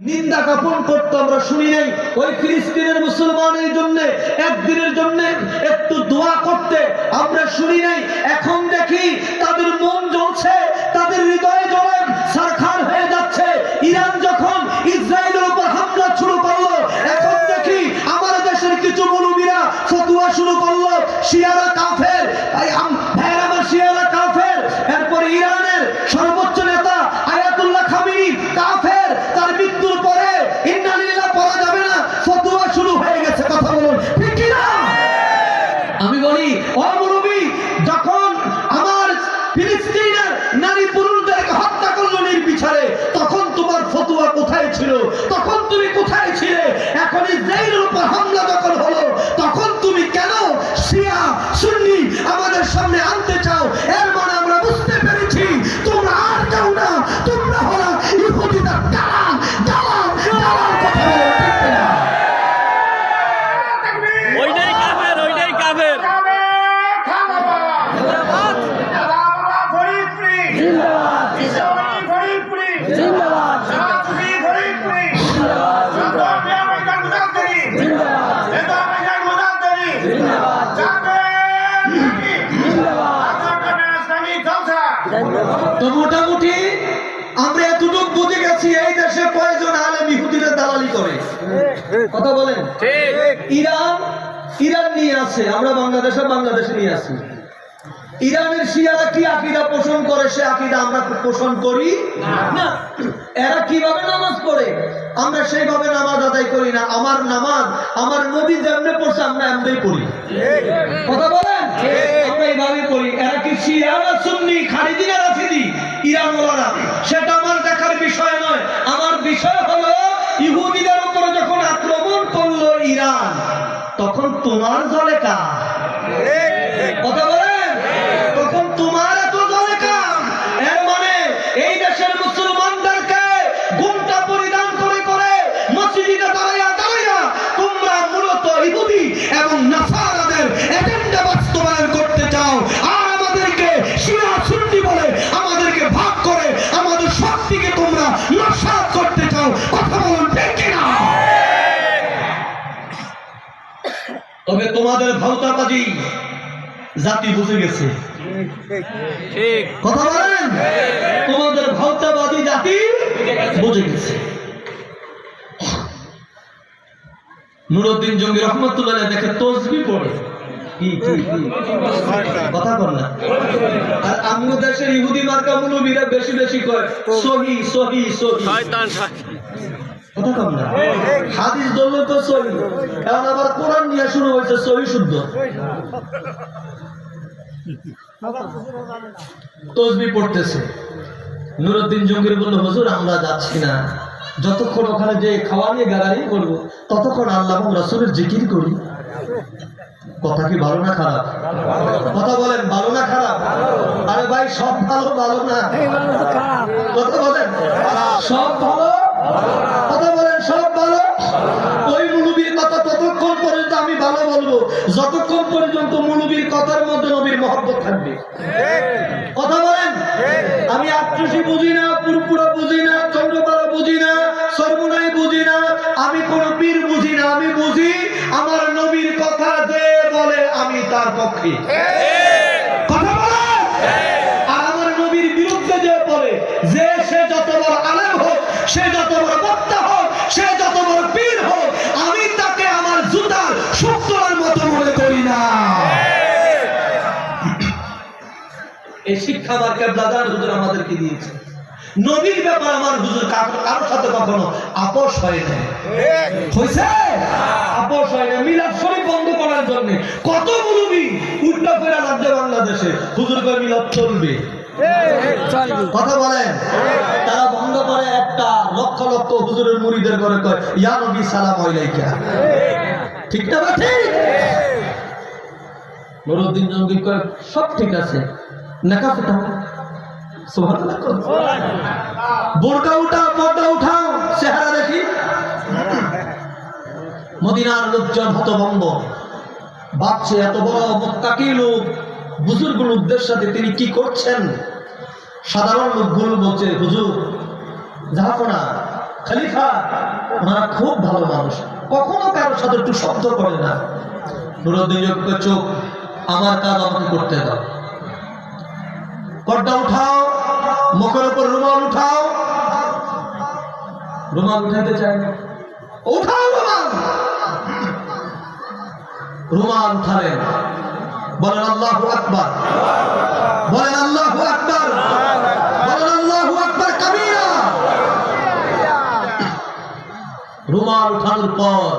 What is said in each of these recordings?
নিন্দা জ্ঞাপন করতে আমরা শুনি নাই। ওই ফিলিস্তিনের মুসলমানের জন্য একদিনের জন্য একটু দোয়া করতে আমরা শুনি নাই। এখন দেখি তাদের মন জ্বলছে, তাদের হৃদয়ে জ্বলে ছারখার হয়ে যাচ্ছে। ইরান যখন ইসরায়েলের উপর হামলা শুরু করলো, এখন দেখি আমার দেশের কিছু মৌলবীরা ফতোয়া শুরু করলো শিয়ারা কাফের, ভাইরা শিয়ারা কাফের। এরপর ইরানের সর্বোচ্চ নেতা আয়াতুল্লাহ খামেনি কাফের, তার মৃত্যুর পরে ইন্না লিল্লাহ পড়া যাবে না, ফতোয়া শুরু হয়ে গেছে। কথা বলুন ঠিক কি না? আমি বলি ও মুরব্বি, যখন আমার ফিলিস্তিনের নারী পুরুষদেরকে হত্যা করলো নির্বিচারে, তখন তোমার ফতোয়া কোথায় ছিল? তখন তুমি কোথায় ছিলে? এখন ইসরায়েলের উপর হামলা যখন হলো, তখন তুমি কেন শিয়া সুন্নি আমাদের সামনে আনতে চাও? এর মানে আমরা বুঝতে পেরেছি তোমরা আর যাও না, তোমরা হলো ইহুদিদের দালাল দালাল দালাল। কথা বলো ঠিক না? ওইটাই কাফের, ওইটাই কাফের। তো মোটামুটি আমরা এতটুকু বুঝে গেছি, এই দেশে কয়েকজন আলেম ইহুদিদের দালালি করে। কথা বলেন ঠিক? ইরান নিয়ে আছে, আমরা বাংলাদেশে নিয়ে আছি। ইরানের শিয়ারা কি আকীদা পোষণ করে, সে আকীদা আমরা পোষণ করি না। এরা কিভাবে নামাজ পড়ে, আমরা সেইভাবে নামাজ আদায় করি না। আমার নামাজ আমার নবী যেমনে পড়ছে আমরা এমনি পড়ি। কথা বলেন আমরা এইভাবে পড়ি। এরা কি শিয়া না সুন্নি, খারিজি না রাফিদি, ইরান ওলারা, সেটা আমার দেখার বিষয় নয়। আমার বিষয় হলো ইহুদিদের উপরে যখন আক্রমণ করলো ইরান, তখন তোমার জলে কার? কথা বলেন, তখন তোমার এত জলে কার? এর মানে এই দেশের মুসলমানদেরকে ঘোমটা পরিধান করে করে মসজিদে দাঁড়াইয়া তোমরা মূলত ইহুদি এবং নাসারাদের এজেন্ডা বাস্তবায়ন করতে চাও, আর আমাদেরকে শিয়া সুন্নি বলে আমাদেরকে ভাগ করে আমাদের শক্তিকে তোমরা নস্যাৎ করতে চাও। কথা বলুন ঠিক কিনা? তবে তোমাদের ভাওতাবাজি জাতি বুঝে গেছে। ঠিক কথা বলেন, তোমাদের ভাওতাবাজি জাতি বুঝে গেছে। নুরউদ্দিন জঙ্গি রহমতুল্লাহ দেখে তসবিহ পড়ে, কথা বল না। আর আমগো দেশের ইহুদি মার্কা মুলবিরা বেশি বেশি কয় সহি সহি সহি, শয়তান। কথা কম না। হাদিস ধরলে তো সহি, কারণ আবার কোরআন নিয়ে শুরু হয়েছে সহি শুদ্ধ। তসবিহ পড়তেছে। নুরউদ্দিন জঙ্গির বলল, হুজুর আমরা যাচ্ছি না, যতক্ষণ ওখানে যে খাওয়া নিয়ে গাড়াই করবো ততক্ষণ আল্লাহ এবং রাসূলের জিকির করি। কথা কি ভালো না খারাপ? কথা বলেন ভালো না খারাপ? আরে ভাই সব ভালো, ভালো না। কথা বলেন সব ভালো, কথা বলেন সব ভালো। ওই মুলুবীর কথা ততক্ষণ পর্যন্ত আমি ভালো বলবো যতক্ষণ পর্যন্ত মুলুবীর কথার মধ্যে নবীর মহব্বত থাকবে। কথা বলেন, আমি আট্রসি বুঝি না, পুরপুরা বুঝি না, চন্দ্রপাড়া বুঝি না, সর্বনাই বুঝি না, আমি কোন পীর বুঝি না। আমি বুঝি আমার নবীর কথা যে বলে আমি তার পক্ষে। কথা বলে, আর আমার নবীর বিরুদ্ধে যে বলে, যে সে যত বড় আলেম হোক, সে যত বড় বক্তা হোক, সে যত বড় পীর হোক, আমি তাকে আমার জুতার শুক্তরার মতো মনে করি না। এই শিক্ষা আমার কেবলাদার হুজুর আমাদেরকে দিয়েছে। নবীর ব্যাপার আমার হুজুর কারোর সাথে কখনো আপোষ হয় না। হয়েছে আপোষ হয় না। মিলাদ শরীফ বন্ধ করার জন্য কত মুলবি উল্টা করে লাগছে বাংলাদেশে, হুজুর কয় মিলাদ চলবে। কথা বলেন, তারা বন্ধ করে একটা লক্ষ লক্ষ হুজুরের মুরিদের করে কয় ইয়া নবী সালাম আলাইকা। ঠিক না বা ঠিক? নুরউদ্দিন জঙ্গি কয় সব ঠিক আছে, নাকাব উঠাও, সুবহানাল্লাহ, বোরকা উঠাও, পর্দা উঠাও, চেহারা দেখি। মদিনার লোকজন হতভম্ব, ভাবছে এত বড় মুত্তাকি লোক, বুজুর্গ লোকদের সাথে তিনি কি করছেন। সাধারণ লোকগুলো বলছে হুজুর যাবো না, খলিফা ওনারা খুব ভালো মানুষ, কখনো কারোর সাথে একটু শব্দ করে না। নুরুদ্দিন জঙ্গিকে চোখ, আমার কাজ আমাকে করতে দাও, পর্দা উঠাও, মুখের উপর রুমাল উঠাও। রুমাল উঠাতে চায় না, উঠাও রুমাল। রুমাল উঠালেন, বলেন আল্লাহু আকবার, বলেন আল্লাহু আকবার, বলেন আল্লাহু আকবার কাবীরা। রুমাল উঠানোর পর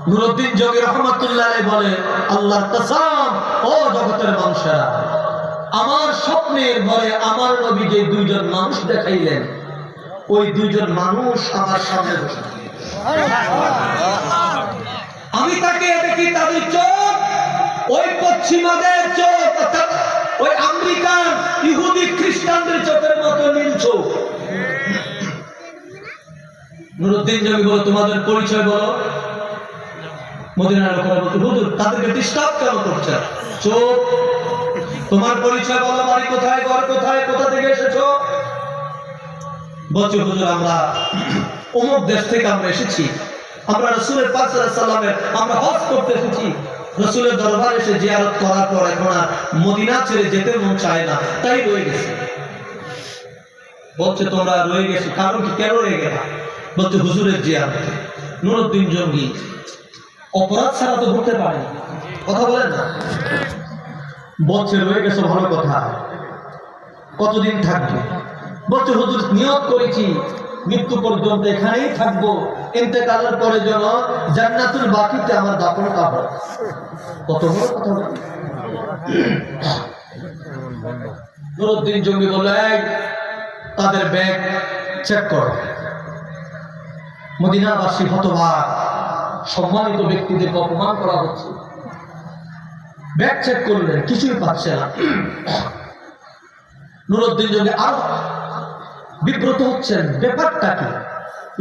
নুরুদ্দিন জঙ্গি রহমাতুল্লাহ আলাইহি বলে, আল্লাহর কসম, ও জগতের মানুষেরা, আমার স্বপ্নের ভয়ে আমার নবী যে দুইজন মানুষ দেখাইলেন, ওই দুইজন মানুষ আমার সামনে বসে। আমি তাকে দেখি, তাদের চোখ ওই পশ্চিমাদের চোখ, অর্থাৎ ওই আমেরিকান ইহুদি খ্রিস্টানদের চোখের মতো নীল চোখ। নুরুদ্দিন জঙ্গি বলো, তোমাদের পরিচয় বলো। মদিনার লোকেরা বলতো, হুজুর তাদেরকে ডিস্টার্ব কেন করছেন? চোখ, তোমার পরিচয় বলো, বাড়ি কোথায়, ঘর কোথায়, কোথা থেকে এসেছো? বলছে, হুজুর আমরা অমুক দেশ থেকে আমরা এসেছি, আমরা রাসূলের পাক সাল্লাল্লাহু আলাইহি ওয়াসাল্লামের আমরা হজ করতে এসেছি। রাসূলের দরবারে এসে জিয়ারত করার পর এখন আর মদিনা ছেড়ে যেতে মন চায় না, তাই রয়ে গেছে। বলছে, তোমরা রয়ে গেছো, কারণ কি, কেন রয়ে গেলা? বলছে, হুজুরের জিয়ারত। নুরুদ্দিন জঙ্গি অপরাধ ছাড়া তো হতে পারে, কথা বলেন না। বলছে, রয়ে গেছো ভালো কথা, কতদিন থাকবে? বলছে, হুজুর নিয়ত করেছি মৃত্যু পর্যন্ত এখানেই থাকবো, ইন্তেকালের পরে যেন জান্নাতুল বাকিতে আমার দাফনটা হয়। কত বড় কথা। নুরুদ্দিন জঙ্গি বলে, তাদের ব্যাগ চেক করো। মদিনাবাসী হতবাক, সম্মানিত ব্যক্তিদেরকে অপমান করা হচ্ছে। ব্যাগ চেক করলেন, কিছুই পাচ্ছে না। নুরুদ্দিন জঙ্গি আরো বিব্রত হচ্ছেন, ব্যাপারটা কি?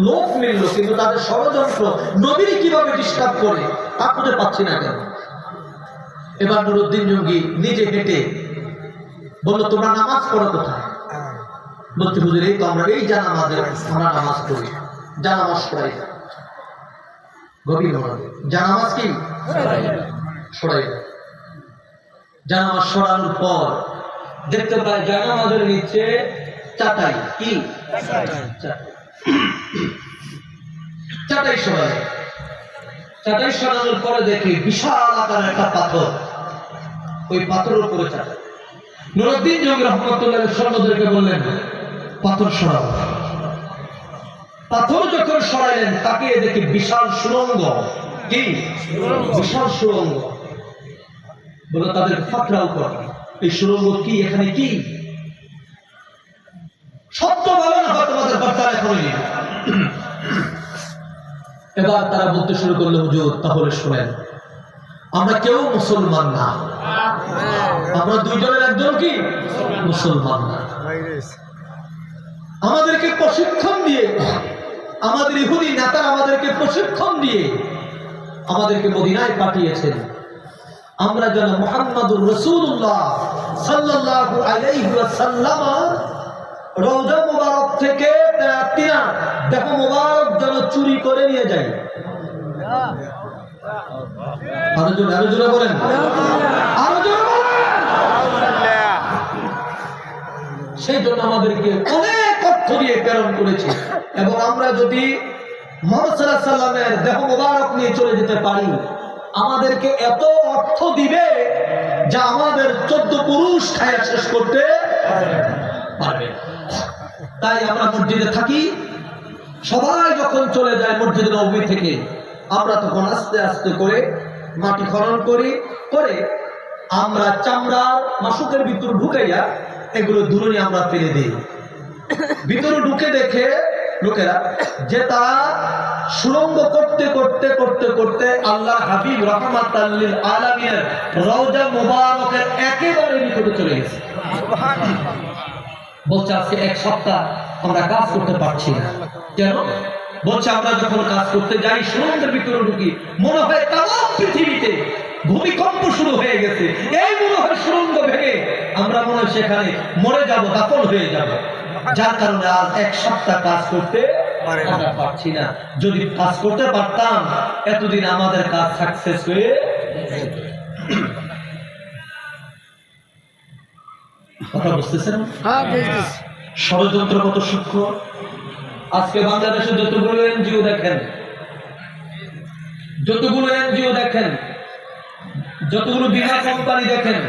লোক মিলল, কিন্তু তাদের ষড়যন্ত্র নবীর কিভাবে ডিস্টার্ব করে তা খুঁজে পাচ্ছি না কেন। এবার নুরুদ্দিন জঙ্গি নিজে হেঁটে বলল, তোমরা নামাজ পড়ো কোথায়? বলতে, হুজুর এই তো আমরা এই জানামাজে আমরা নামাজ পড়ি, জানামাজ পড়াই। গভীর মনোযোগ, জানামাজ কি সরাই। জানামাজ সরানোর পর দেখতে পায় জানামাজের নিচে চাটাই, কি চাটাই সরাই। চাটাই সরানোর পরে দেখি বিশাল আকারের একটা পাথর, ওই পাথরের উপরে চাটাই। নুরুদ্দিন জঙ্গি রহমাতুল্লাহ সৈন্যদেরকে বললেন, পাথর সরাও। পাথর যখন সরাইলেন, তাকিয়ে দেখি বিশাল সুড়ঙ্গ, কি বিশাল সুড়ঙ্গ। বলে, তাদের ফাঁকড়াও করে, এই সুড়ঙ্গ কি, এখানে কি? সত্য বলো না, তোমাদের বার্তা এখনই নেই। এবার তারা বলতে শুরু করলো, হুজুর তাহলে শুনেন, আমরা কেউ মুসলমান না, আমরা দুইজনের একজন কি মুসলমান না। আমাদেরকে প্রশিক্ষণ দিয়ে, আমাদের ইহুদি নেতারা আমাদেরকে প্রশিক্ষণ দিয়ে আমাদেরকে মদিনায় পাঠিয়েছেন, আমরা যেন মুহাম্মাদুর রাসূলুল্লাহ সাল্লাল্লাহু আলাইহি ওয়াসাল্লাম রওজা মুবারক থেকে তিনা দেহ মুবারক যেন চুরি করে নিয়ে যাই। আরো জোরে বলেন, আরো জোরে বলেন। সেই জন্য আমাদেরকে অনেক অর্থ দিয়ে প্রেরণ করেছে, এবং আমরা যদি মুহাম্মদ সাল্লাল্লাহু আলাইহি ওয়াসাল্লামের দেহ মুবারক নিয়ে চলে যেতে পারি, আমাদেরকে এত অর্থ দিবে যা আমাদের 14 পুরুষ খায়া শেষ করতে পারবে। তাই আমরা মসজিদে থাকি, সবাই যখন চলে যায় মসজিদ নববী থেকে, আমরা তখন আস্তে আস্তে করে মাটি খনন করি, করে আমরা চামড়ার মাসুকের ভিতর ঢুকাইয়া এগুলো দূরে আমরা ফেলে দিই। ভিতরে ঢুকে দেখে লোকেরা যে তারা সুড়ঙ্গ করতে করতে করতে করতে আল্লাহ হাবিব রাহমাতাল লিল আলামিনের রওজা মুবারকের একেবারে নিকটে চলে গেছে। বলছে, আজকে এক সপ্তাহ আমরা কাজ করতে পারছি না। কেন? বলছে, আমরা যখন কাজ করতে যাই, সুড়ঙ্গের ভিতরে ঢুকি, মনে হয় তামাম পৃথিবীতে ভূমিকম্প শুরু হয়ে গেছে। এই মনে হয় সুড়ঙ্গ ভেঙে আমরা মনে হয় সেখানে মরে যাব, দাফন হয়ে যাব। যার কারণে আজ এক সপ্তাহ কাজ করতে আমরা পারছি না। যদি কাজ করতে পারতাম এতদিন আমাদের কাজ সাকসেস হয়ে যেত। কথা বুঝতেছেন? ষড়যন্ত্র কত সূক্ষ্ম। আজকে বাংলাদেশে যতগুলো এনজিও দেখেন, যতগুলো বীমা কোম্পানি দেখেন,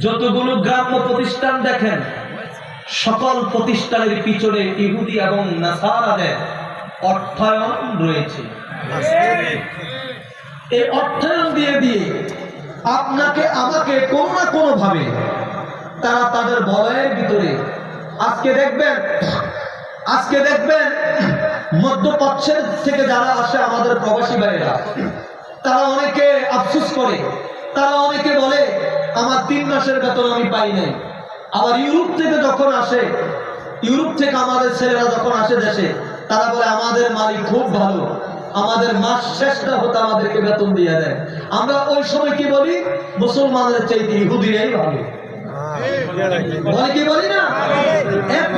যতগুলো গ্রাম্য প্রতিষ্ঠান দেখেন, সকল প্রতিষ্ঠানের পিছনে ইহুদি এবং নাসারাদের অর্থায়ন রয়েছে। এই অর্থায়ন দিয়ে আপনাকে আমাকে কোনো না কোনো ভাবে তারা তাদের বলয়ের ভিতরে আজকে দেখবেন মধ্যপ্রাচ্যের থেকে যারা আসে আমাদের প্রবাসী ভাইয়েরা, তারা অনেকে আফসোস করে, তারা অনেকে বলে আমার 3 মাসের বেতন আমি পাই নাই। আবার ইউরোপ থেকে আমাদের ছেলেরা যখন আসে দেশে, তারা বলে আমাদের মালিক খুব ভালো, আমাদের মাস শেষটা হতে আমাদেরকে বেতন দিয়ে দেয়। আমরা ওই সময় কি বলি? মুসলমানদের চাইতে ইহুদিরাই ভালো। বলে কি বলি না? এত